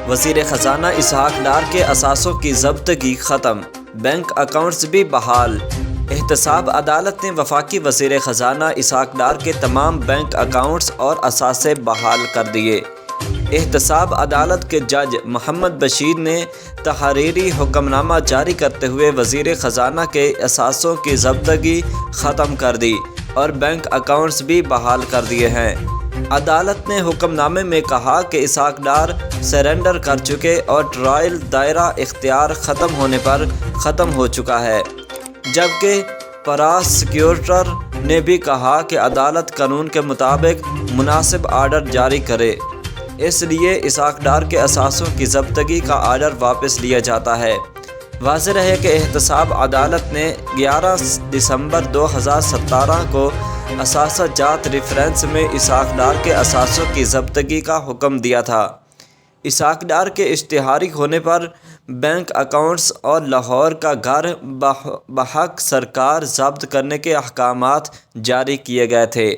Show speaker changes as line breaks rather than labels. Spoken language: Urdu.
وزیر خزانہ اسحاق ڈار کے اثاثوں کی ضبطگی ختم، بینک اکاؤنٹس بھی بحال۔ احتساب عدالت نے وفاقی وزیر خزانہ اسحاق ڈار کے تمام بینک اکاؤنٹس اور اثاثے بحال کر دیے۔ احتساب عدالت کے جج محمد بشیر نے تحریری حکم نامہ جاری کرتے ہوئے وزیر خزانہ کے اثاثوں کی ضبطگی ختم کر دی اور بینک اکاؤنٹس بھی بحال کر دیے ہیں۔ عدالت نے حکم نامے میں کہا کہ اسحاق ڈار سرنڈر کر چکے اور ٹرائل دائرہ اختیار ختم ہونے پر ختم ہو چکا ہے، جبکہ پراسیکیوٹر نے بھی کہا کہ عدالت قانون کے مطابق مناسب آرڈر جاری کرے، اس لیے اسحاق ڈار کے اثاثوں کی ضبطگی کا آرڈر واپس لیا جاتا ہے۔ واضح رہے کہ احتساب عدالت نے 11 دسمبر 2017 کو اثاثہ جات ریفرنس میں اسحاق ڈار کے اثاثوں کی ضبطگی کا حکم دیا تھا۔ اسحاق ڈار کے اشتہاری ہونے پر بینک اکاؤنٹس اور لاہور کا گھر بحق سرکار ضبط کرنے کے احکامات جاری کیے گئے تھے۔